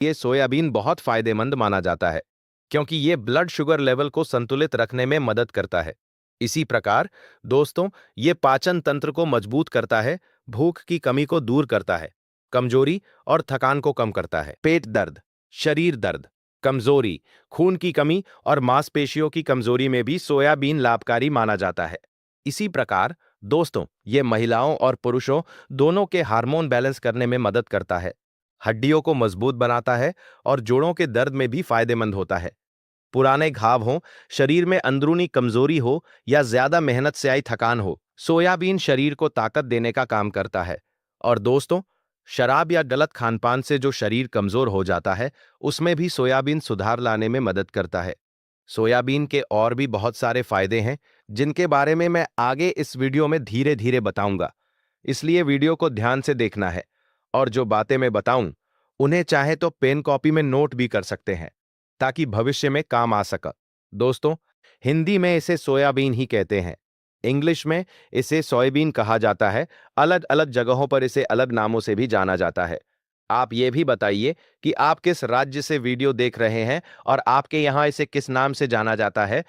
ये सोयाबीन बहुत फायदेमंद माना जाता है क्योंकि ये ब्लड शुगर लेवल को संतुलित रखने में मदद करता है। इसी प्रकार दोस्तों, ये पाचन तंत्र को मजबूत करता है, भूख की कमी को दूर करता है, कमजोरी और थकान को कम करता है। पेट दर्द, शरीर दर्द, कमजोरी, खून की कमी और मांसपेशियों की कमजोरी में भी सोयाबीन लाभकारी माना जाता है। इसी प्रकार दोस्तों, ये महिलाओं और पुरुषों दोनों के हार्मोन बैलेंस करने में मदद करता है, हड्डियों को मजबूत बनाता है और जोड़ों के दर्द में भी फायदेमंद होता है। पुराने घाव हों, शरीर में अंदरूनी कमजोरी हो या ज्यादा मेहनत से आई थकान हो, सोयाबीन शरीर को ताकत देने का काम करता है। और दोस्तों, शराब या गलत खानपान से जो शरीर कमजोर हो जाता है, उसमें भी सोयाबीन सुधार लाने में मदद करता है। सोयाबीन के और भी बहुत सारे फायदे हैं, जिनके बारे में मैं आगे इस वीडियो में धीरे धीरे बताऊंगा, इसलिए वीडियो को ध्यान से देखना है। और जो बातें मैं बताऊं, उन्हें चाहे तो पेन कॉपी में नोट भी कर सकते हैं, ताकि भविष्य में काम आ सका। दोस्तों, हिंदी में इसे सोयाबीन ही कहते हैं, इंग्लिश में इसे सोयाबीन कहा जाता है, अलग अलग जगहों पर इसे अलग नामों से भी जाना जाता है। आप ये भी बताइए कि आप किस राज्य से वीडियो देख रहे हैं और आपके यहाँ इसे किस नाम से जाना जाता है,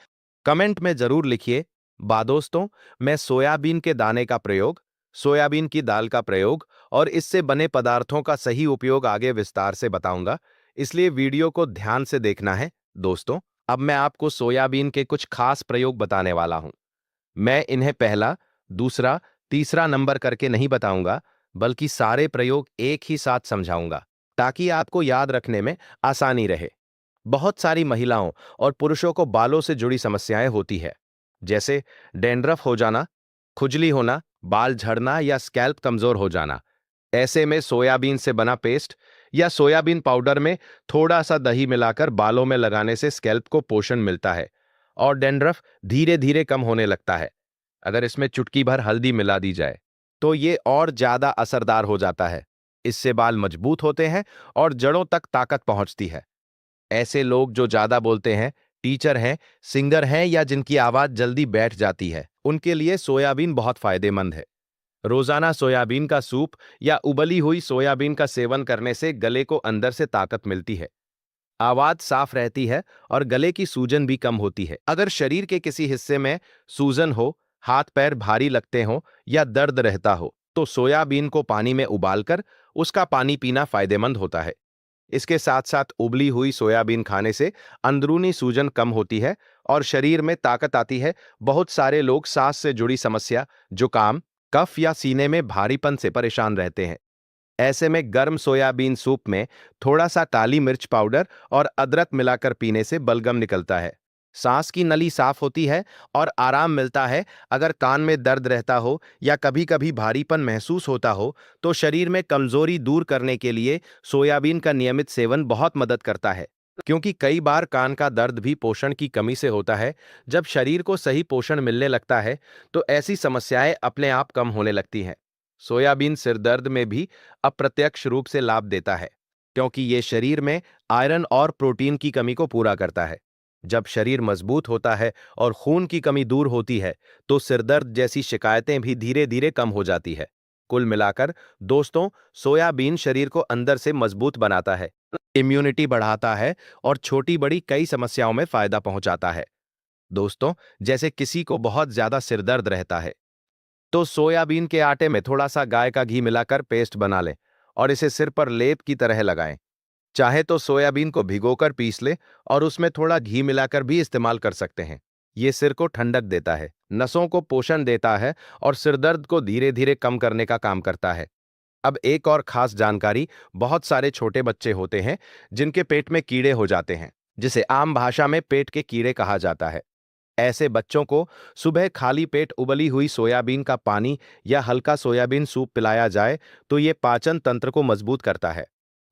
कमेंट में जरूर लिखिए। दोस्तों, मैं सोयाबीन के दाने का प्रयोग, सोयाबीन की दाल का प्रयोग और इससे बने पदार्थों का सही उपयोग आगे विस्तार से बताऊंगा, इसलिए वीडियो को ध्यान से देखना है। दोस्तों, अब मैं आपको सोयाबीन के कुछ खास प्रयोग बताने वाला हूं। मैं इन्हें पहला, दूसरा, तीसरा नंबर करके नहीं बताऊंगा, बल्कि सारे प्रयोग एक ही साथ समझाऊंगा, ताकि आपको याद रखने में आसानी रहे। बहुत सारी महिलाओं और पुरुषों को बालों से जुड़ी समस्याएं होती है, जैसे डैंड्रफ हो जाना, खुजली होना, बाल झड़ना या स्कैल्प कमजोर हो जाना। ऐसे में सोयाबीन से बना पेस्ट या सोयाबीन पाउडर में थोड़ा सा दही मिलाकर बालों में लगाने से स्कैल्प को पोषण मिलता है और डैंड्रफ धीरे धीरे कम होने लगता है। अगर इसमें चुटकी भर हल्दी मिला दी जाए, तो ये और ज्यादा असरदार हो जाता है। इससे बाल मजबूत होते हैं और जड़ों तक ताकत पहुंचती है। ऐसे लोग जो ज्यादा बोलते हैं, टीचर हैं, सिंगर हैं या जिनकी आवाज जल्दी बैठ जाती है, उनके लिए सोयाबीन बहुत फायदेमंद है। रोजाना सोयाबीन का सूप या उबली हुई सोयाबीन का सेवन करने से गले को अंदर से ताकत मिलती है, आवाज साफ रहती है और गले की सूजन भी कम होती है। अगर शरीर के किसी हिस्से में सूजन हो, हाथ पैर भारी लगते हो या दर्द रहता हो, तो सोयाबीन को पानी में उबालकर उसका पानी पीना फायदेमंद होता है। इसके साथ साथ उबली हुई सोयाबीन खाने से अंदरूनी सूजन कम होती है और शरीर में ताकत आती है। बहुत सारे लोग सांस से जुड़ी समस्या, जुकाम, कफ या सीने में भारीपन से परेशान रहते हैं। ऐसे में गर्म सोयाबीन सूप में थोड़ा सा काली मिर्च पाउडर और अदरक मिलाकर पीने से बलगम निकलता है, सांस की नली साफ होती है और आराम मिलता है। अगर कान में दर्द रहता हो या कभी कभी भारीपन महसूस होता हो, तो शरीर में कमजोरी दूर करने के लिए सोयाबीन का नियमित सेवन बहुत मदद करता है। क्योंकि कई बार कान का दर्द भी पोषण की कमी से होता है। जब शरीर को सही पोषण मिलने लगता है, तो ऐसी समस्याएं अपने आप कम होने लगती हैं। सोयाबीन सिरदर्द में भी अप्रत्यक्ष रूप से लाभ देता है, क्योंकि ये शरीर में आयरन और प्रोटीन की कमी को पूरा करता है। जब शरीर मजबूत होता है और खून की कमी दूर होती है, तो सिरदर्द जैसी शिकायतें भी धीरे धीरे कम हो जाती है। कुल मिलाकर दोस्तों, सोयाबीन शरीर को अंदर से मजबूत बनाता है, इम्यूनिटी बढ़ाता है और छोटी बड़ी कई समस्याओं में फायदा पहुंचाता है। दोस्तों, जैसे किसी को बहुत ज्यादा सिरदर्द रहता है, तो सोयाबीन के आटे में थोड़ा सा गाय का घी मिलाकर पेस्ट बना लें और इसे सिर पर लेप की तरह लगाएं। चाहे तो सोयाबीन को भिगोकर पीस लें और उसमें थोड़ा घी मिलाकर भी इस्तेमाल कर सकते हैं। ये सिर को ठंडक देता है, नसों को पोषण देता है और सिरदर्द को धीरे धीरे कम करने का काम करता है। अब एक और खास जानकारी, बहुत सारे छोटे बच्चे होते हैं जिनके पेट में कीड़े हो जाते हैं, जिसे आम भाषा में पेट के कीड़े कहा जाता है। ऐसे बच्चों को सुबह खाली पेट उबली हुई सोयाबीन का पानी या हल्का सोयाबीन सूप पिलाया जाए, तो ये पाचन तंत्र को मजबूत करता है।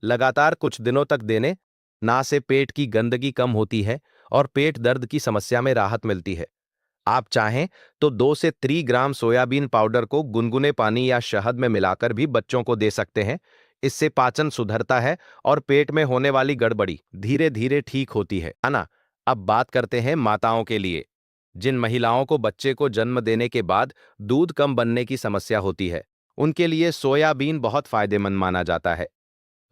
लगातार कुछ दिनों तक देने ना से पेट की गंदगी कम होती है और पेट दर्द की समस्या में राहत मिलती है। आप चाहें तो 2 से 3 ग्राम सोयाबीन पाउडर को गुनगुने पानी या शहद में मिलाकर भी बच्चों को दे सकते हैं। इससे पाचन सुधरता है और पेट में होने वाली गड़बड़ी धीरे धीरे ठीक होती है ना। अब बात करते हैं माताओं के लिए। जिन महिलाओं को बच्चे को जन्म देने के बाद दूध कम बनने की समस्या होती है, उनके लिए सोयाबीन बहुत फायदेमंद माना जाता है।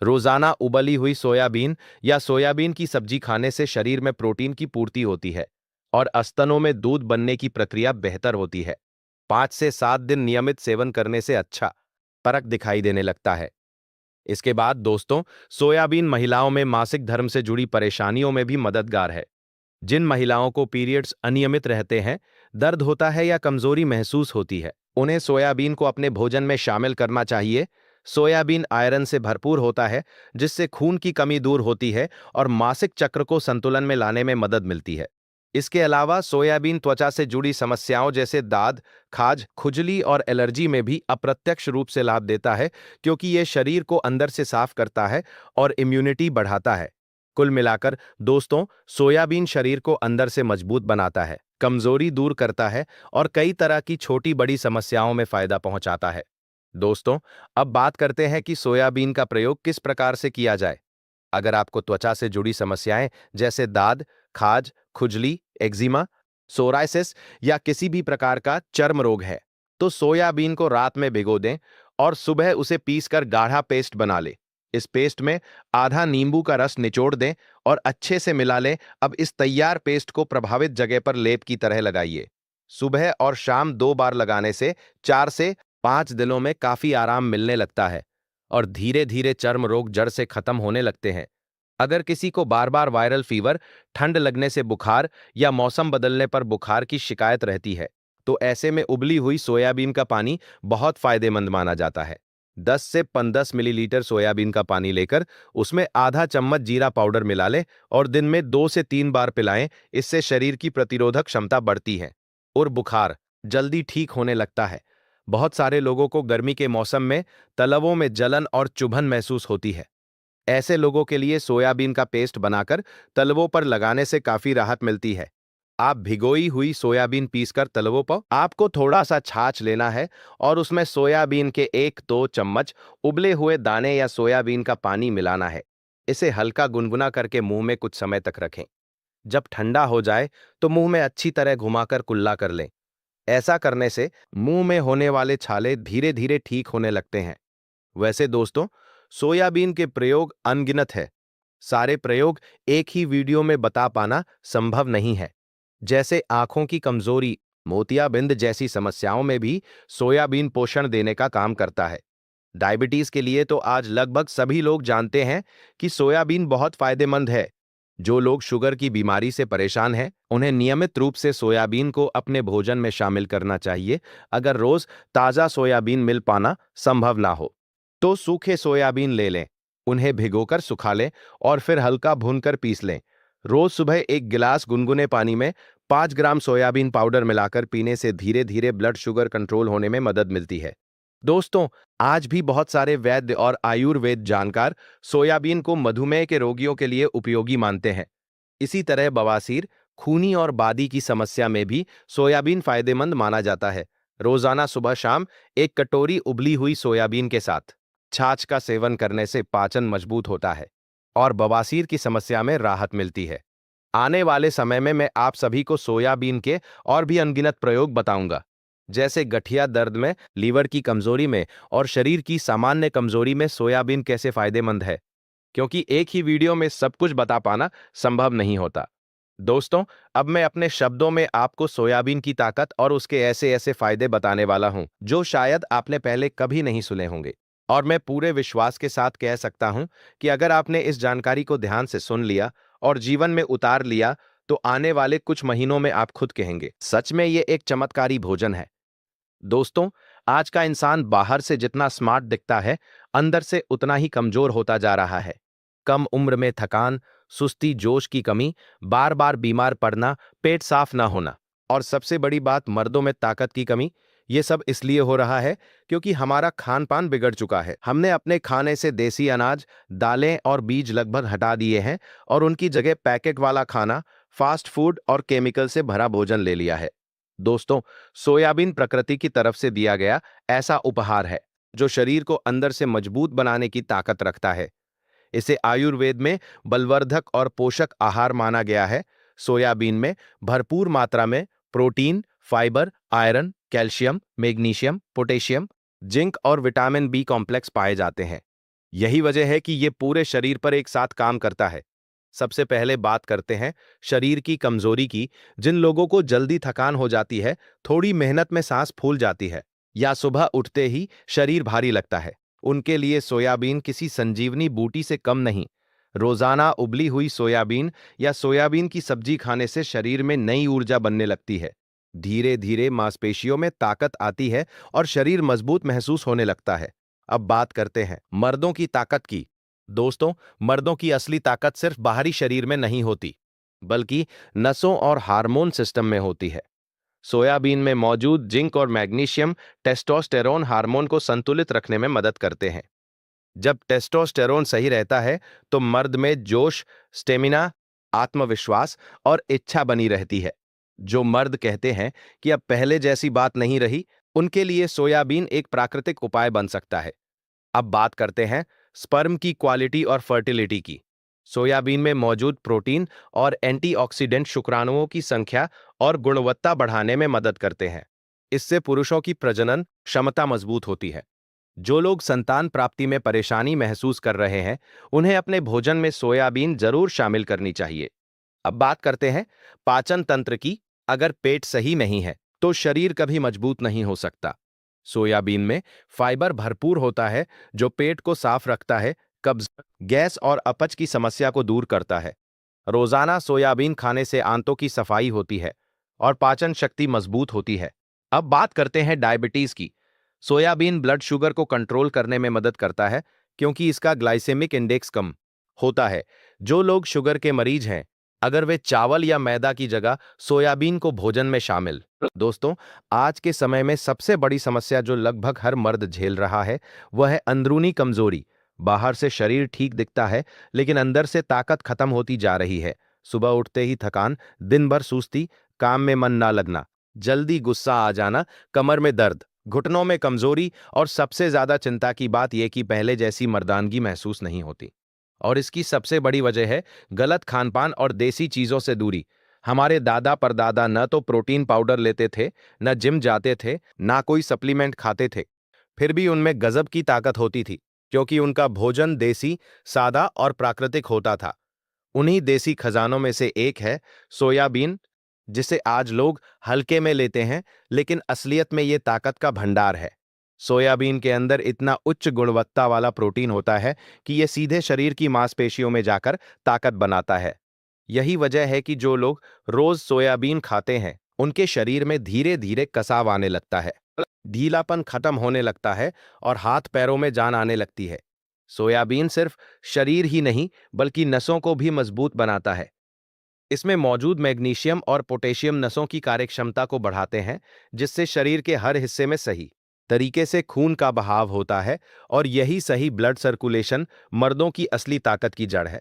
रोजाना उबली हुई सोयाबीन या सोयाबीन की सब्जी खाने से शरीर में प्रोटीन की पूर्ति होती है और स्तनों में दूध बनने की प्रक्रिया बेहतर होती है। 5 से 7 दिन नियमित सेवन करने से अच्छा फर्क दिखाई देने लगता है। इसके बाद दोस्तों, सोयाबीन महिलाओं में मासिक धर्म से जुड़ी परेशानियों में भी मददगार है। जिन महिलाओं को पीरियड्स अनियमित रहते हैं, दर्द होता है या कमजोरी महसूस होती है, उन्हें सोयाबीन को अपने भोजन में शामिल करना चाहिए। सोयाबीन आयरन से भरपूर होता है, जिससे खून की कमी दूर होती है और मासिक चक्र को संतुलन में लाने में मदद मिलती है। इसके अलावा सोयाबीन त्वचा से जुड़ी समस्याओं जैसे दाद, खाज, खुजली और एलर्जी में भी अप्रत्यक्ष रूप से लाभ देता है, क्योंकि यह शरीर को अंदर से साफ करता है और इम्यूनिटी बढ़ाता है। कुल मिलाकर दोस्तों, सोयाबीन शरीर को अंदर से मजबूत बनाता है, कमजोरी दूर करता है और कई तरह की छोटी बड़ी समस्याओं में फायदा पहुंचाता है। दोस्तों, अब बात करते हैं कि सोयाबीन का प्रयोग किस प्रकार से किया जाए। अगर आपको त्वचा से जुड़ी समस्याएं जैसे दाद, खाज, खुजली, एक्जिमा, सोराइसिस या किसी भी प्रकार का चर्म रोग है, तो सोयाबीन को रात में भिगो दें और सुबह उसे पीसकर गाढ़ा पेस्ट बना लें। इस पेस्ट में आधा नींबू का रस निचोड़ दें और अच्छे से मिला लें। अब इस तैयार पेस्ट को प्रभावित जगह पर लेप की तरह लगाइए। सुबह और शाम 2 बार लगाने से 4 से 5 दिनों में काफी आराम मिलने लगता है और धीरे धीरे चर्म रोग जड़ से खत्म होने लगते हैं। अगर किसी को बार बार वायरल फीवर, ठंड लगने से बुखार या मौसम बदलने पर बुखार की शिकायत रहती है, तो ऐसे में उबली हुई सोयाबीन का पानी बहुत फायदेमंद माना जाता है। 10 से 15 मिलीलीटर सोयाबीन का पानी लेकर उसमें आधा चम्मच जीरा पाउडर मिला लें और दिन में 2 से 3 बार पिलाएं। इससे शरीर की प्रतिरोधक क्षमता बढ़ती है और बुखार जल्दी ठीक होने लगता है। बहुत सारे लोगों को गर्मी के मौसम में तलवों में जलन और चुभन महसूस होती है। ऐसे लोगों के लिए सोयाबीन का पेस्ट बनाकर तलवों पर लगाने से काफी राहत मिलती है। आप भिगोई हुई सोयाबीन पीसकर तलवों पर आपको थोड़ा सा छाछ लेना है और उसमें सोयाबीन के 1-2 चम्मच उबले हुए दाने या सोयाबीन का पानी मिलाना है। इसे हल्का गुनगुना करके मुंह में कुछ समय तक रखें। जब ठंडा हो जाए तो मुंह में अच्छी तरह घुमाकर कुल्ला कर लें। ऐसा करने से मुंह में होने वाले छाले धीरे धीरे ठीक होने लगते हैं। वैसे दोस्तों, सोयाबीन के प्रयोग अनगिनत है। सारे प्रयोग एक ही वीडियो में बता पाना संभव नहीं है। जैसे आंखों की कमजोरी, मोतियाबिंद जैसी समस्याओं में भी सोयाबीन पोषण देने का काम करता है। डायबिटीज के लिए तो आज लगभग सभी लोग जानते हैं कि सोयाबीन बहुत फायदेमंद है। जो लोग शुगर की बीमारी से परेशान हैं, उन्हें नियमित रूप से सोयाबीन को अपने भोजन में शामिल करना चाहिए। अगर रोज ताजा सोयाबीन मिल पाना संभव ना हो, तो सूखे सोयाबीन ले लें, उन्हें भिगोकर सुखा लें और फिर हल्का भूनकर पीस लें। रोज सुबह एक गिलास गुनगुने पानी में 5 ग्राम सोयाबीन पाउडर मिलाकर पीने से धीरे धीरे ब्लड शुगर कंट्रोल होने में मदद मिलती है। दोस्तों, आज भी बहुत सारे वैद्य और आयुर्वेद जानकार सोयाबीन को मधुमेह के रोगियों के लिए उपयोगी मानते हैं। इसी तरह बवासीर, खूनी और बादी की समस्या में भी सोयाबीन फायदेमंद माना जाता है। रोजाना सुबह शाम एक कटोरी उबली हुई सोयाबीन के साथ छाछ का सेवन करने से पाचन मजबूत होता है और बवासीर की समस्या में राहत मिलती है। आने वाले समय में मैं आप सभी को सोयाबीन के और भी अनगिनत प्रयोग बताऊंगा, जैसे गठिया दर्द में, लीवर की कमजोरी में और शरीर की सामान्य कमजोरी में सोयाबीन कैसे फायदेमंद है, क्योंकि एक ही वीडियो में सब कुछ बता पाना संभव नहीं होता। दोस्तों, अब मैं अपने शब्दों में आपको सोयाबीन की ताकत और उसके ऐसे ऐसे फायदे बताने वाला हूं जो शायद आपने पहले कभी नहीं सुने होंगे। और मैं पूरे विश्वास के साथ कह सकता हूं कि अगर आपने इस जानकारी को ध्यान से सुन लिया और जीवन में उतार लिया, तो आने वाले कुछ महीनों में आप खुद कहेंगे, सच में ये एक चमत्कारी भोजन है। दोस्तों, आज का इंसान बाहर से जितना स्मार्ट दिखता है, अंदर से उतना ही कमजोर होता जा रहा है। कम उम्र में थकान, सुस्ती, जोश की कमी, बार बार बीमार पड़ना, पेट साफ ना होना और सबसे बड़ी बात मर्दों में ताकत की कमी। ये सब इसलिए हो रहा है क्योंकि हमारा खान पान बिगड़ चुका है। हमने अपने खाने से देसी अनाज, दालें और बीज लगभग हटा दिए हैं और उनकी जगह पैकेट वाला खाना, फास्ट फूड और केमिकल से भरा भोजन ले लिया है। दोस्तों, सोयाबीन प्रकृति की तरफ से दिया गया ऐसा उपहार है जो शरीर को अंदर से मजबूत बनाने की ताकत रखता है। इसे आयुर्वेद में बलवर्धक और पोषक आहार माना गया है। सोयाबीन में भरपूर मात्रा में protein, fibre, iron, calcium, magnesium, potassium, zinc और विटामिन बी कॉम्प्लेक्स पाए जाते हैं। यही वजह है कि ये पूरे शरीर पर एक साथ काम करता है। सबसे पहले बात करते हैं शरीर की कमजोरी की। जिन लोगों को जल्दी थकान हो जाती है, थोड़ी मेहनत में सांस फूल जाती है, या सुबह उठते ही शरीर भारी लगता है, उनके लिए सोयाबीन किसी संजीवनी बूटी से कम नहीं। रोजाना उबली हुई सोयाबीन या सोयाबीन की सब्जी खाने से शरीर में नई ऊर्जा बनने लगती है। धीरे धीरे मांसपेशियों में ताकत आती है और शरीर मजबूत महसूस होने लगता है। अब बात करते हैं मर्दों की ताकत की। दोस्तों, मर्दों की असली ताकत सिर्फ बाहरी शरीर में नहीं होती, बल्कि नसों और हार्मोन सिस्टम में होती है। सोयाबीन में मौजूद जिंक और मैग्नीशियम टेस्टोस्टेरोन हार्मोन को संतुलित रखने में मदद करते हैं। जब टेस्टोस्टेरोन सही रहता है, तो मर्द में जोश, स्टेमिना, आत्मविश्वास और इच्छा बनी रहती है। जो मर्द कहते हैं कि अब पहले जैसी बात नहीं रही, उनके लिए सोयाबीन एक प्राकृतिक उपाय बन सकता है। अब बात करते हैं स्पर्म की क्वालिटी और फर्टिलिटी की। सोयाबीन में मौजूद प्रोटीन और एंटीऑक्सीडेंट शुक्राणुओं की संख्या और गुणवत्ता बढ़ाने में मदद करते हैं। इससे पुरुषों की प्रजनन क्षमता मजबूत होती है। जो लोग संतान प्राप्ति में परेशानी महसूस कर रहे हैं, उन्हें अपने भोजन में सोयाबीन जरूर शामिल करनी चाहिए। अब बात करते हैं पाचन तंत्र की। अगर पेट सही नहीं है, तो शरीर कभी मजबूत नहीं हो सकता। सोयाबीन में फाइबर भरपूर होता है, जो पेट को साफ रखता है, कब्ज, गैस और अपच की समस्या को दूर करता है। रोजाना सोयाबीन खाने से आंतों की सफाई होती है और पाचन शक्ति मजबूत होती है। अब बात करते हैं डायबिटीज की। सोयाबीन ब्लड शुगर को कंट्रोल करने में मदद करता है, क्योंकि इसका ग्लाइसेमिक इंडेक्स कम होता है। जो लोग शुगर के मरीज हैं, अगर वे चावल या मैदा की जगह सोयाबीन को भोजन में शामिल। दोस्तों, आज के समय में सबसे बड़ी समस्या जो लगभग हर मर्द झेल रहा है, वह है अंदरूनी कमजोरी। बाहर से शरीर ठीक दिखता है, लेकिन अंदर से ताकत खत्म होती जा रही है। सुबह उठते ही थकान, दिन भर सुस्ती, काम में मन ना लगना, जल्दी गुस्सा आ जाना, कमर में दर्द, घुटनों में कमजोरी, और सबसे ज्यादा चिंता की बात यह कि पहले जैसी मर्दानगी महसूस नहीं होती। और इसकी सबसे बड़ी वजह है गलत खानपान और देसी चीजों से दूरी। हमारे दादा परदादा न तो प्रोटीन पाउडर लेते थे, न जिम जाते थे, ना कोई सप्लीमेंट खाते थे। फिर भी उनमें गजब की ताकत होती थी, क्योंकि उनका भोजन देसी, सादा और प्राकृतिक होता था। उन्हीं देसी खजानों में से एक है सोयाबीन, जिसे आज लोग हल्के में लेते हैं, लेकिन असलियत में ये ताकत का भंडार है। सोयाबीन के अंदर इतना उच्च गुणवत्ता वाला प्रोटीन होता है कि ये सीधे शरीर की मांसपेशियों में जाकर ताकत बनाता है। यही वजह है कि जो लोग रोज सोयाबीन खाते हैं, उनके शरीर में धीरे धीरे कसाव आने लगता है, ढीलापन खत्म होने लगता है और हाथ पैरों में जान आने लगती है। सोयाबीन सिर्फ शरीर ही नहीं, बल्कि नसों को भी मजबूत बनाता है। इसमें मौजूद मैग्नीशियम और पोटेशियम नसों की कार्यक्षमता को बढ़ाते हैं, जिससे शरीर के हर हिस्से में सही तरीके से खून का बहाव होता है, और यही सही ब्लड सर्कुलेशन मर्दों की असली ताकत की जड़ है।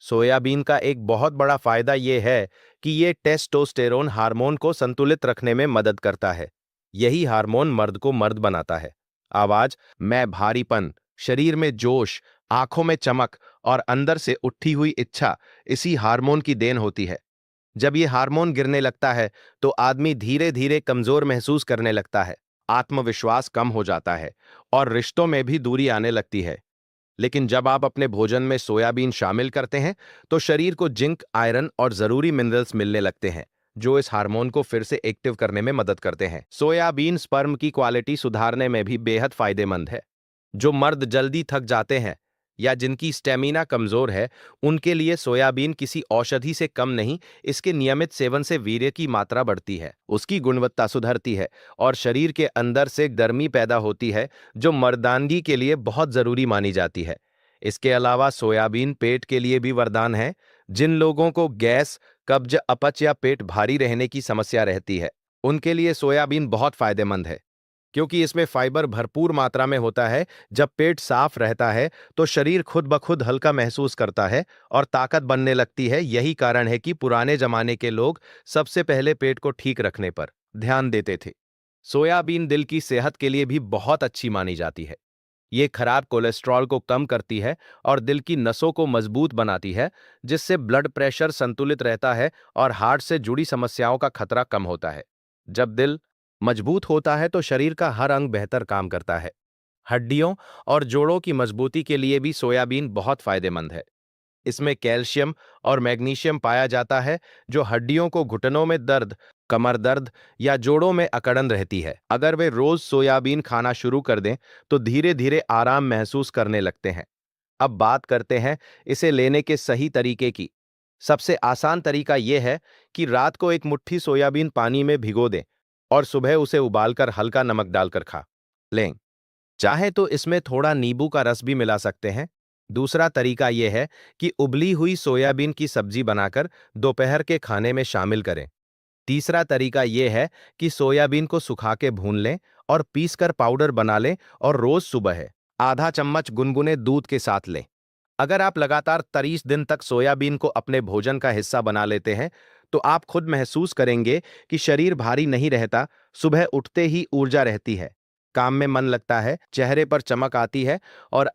सोयाबीन का एक बहुत बड़ा फायदा यह है कि ये टेस्टोस्टेरोन हार्मोन को संतुलित रखने में मदद करता है। यही हार्मोन मर्द को मर्द बनाता है। आवाज में भारीपन, शरीर में जोश, आंखों में चमक और अंदर से उठी हुई इच्छा इसी हार्मोन की देन होती है। जब ये हार्मोन गिरने लगता है, तो आदमी धीरे धीरे कमजोर महसूस करने लगता है, आत्मविश्वास कम हो जाता है और रिश्तों में भी दूरी आने लगती है। लेकिन जब आप अपने भोजन में सोयाबीन शामिल करते हैं, तो शरीर को जिंक, आयरन और जरूरी मिनरल्स मिलने लगते हैं, जो इस हार्मोन को फिर से एक्टिव करने में मदद करते हैं। सोयाबीन स्पर्म की क्वालिटी सुधारने में भी बेहद फायदेमंद है। जो मर्द जल्दी थक जाते हैं या जिनकी स्टेमिना कमजोर है, उनके लिए सोयाबीन किसी औषधि से कम नहीं। इसके नियमित सेवन से वीर्य की मात्रा बढ़ती है, उसकी गुणवत्ता सुधरती है और शरीर के अंदर से गर्मी पैदा होती है, जो मर्दानगी के लिए बहुत जरूरी मानी जाती है। इसके अलावा सोयाबीन पेट के लिए भी वरदान है। जिन लोगों को गैस, कब्ज, अपच या पेट भारी रहने की समस्या रहती है, उनके लिए सोयाबीन बहुत फायदेमंद है, क्योंकि इसमें फाइबर भरपूर मात्रा में होता है। जब पेट साफ रहता है, तो शरीर खुद ब खुद हल्का महसूस करता है और ताकत बनने लगती है। यही कारण है कि पुराने जमाने के लोग सबसे पहले पेट को ठीक रखने पर ध्यान देते थे। सोयाबीन दिल की सेहत के लिए भी बहुत अच्छी मानी जाती है। ये खराब कोलेस्ट्रॉल को कम करती है और दिल की नसों को मजबूत बनाती है, जिससे ब्लड प्रेशर संतुलित रहता है और हार्ट से जुड़ी समस्याओं का खतरा कम होता है। जब दिल मजबूत होता है, तो शरीर का हर अंग बेहतर काम करता है। हड्डियों और जोड़ों की मजबूती के लिए भी सोयाबीन बहुत फायदेमंद है। इसमें कैल्शियम और मैग्नीशियम पाया जाता है, जो हड्डियों को घुटनों में दर्द, कमर दर्द या जोड़ों में अकड़न रहती है। अगर वे रोज सोयाबीन खाना शुरू कर दें, तो धीरे धीरे आराम महसूस करने लगते हैं। अब बात करते हैं इसे लेने के सही तरीके की। सबसे आसान तरीका यह है कि रात को एक मुट्ठी सोयाबीन पानी में भिगो दें और सुबह उसे उबालकर हल्का नमक डालकर खा लें। चाहे तो इसमें थोड़ा नींबू का रस भी मिला सकते हैं। दूसरा तरीका यह है कि उबली हुई सोयाबीन की सब्जी बनाकर दोपहर के खाने में शामिल करें। तीसरा तरीका यह है कि सोयाबीन को सुखा के भून लें और पीसकर पाउडर बना लें और रोज सुबह आधा चम्मच गुनगुने दूध के साथ लें। अगर आप लगातार 30 दिन तक सोयाबीन को अपने भोजन का हिस्सा बना लेते हैं, तो आप खुद महसूस करेंगे कि शरीर भारी नहीं रहता, सुबह उठते ही ऊर्जा रहती है, काम में मन लगता है, चेहरे पर चमक आती है और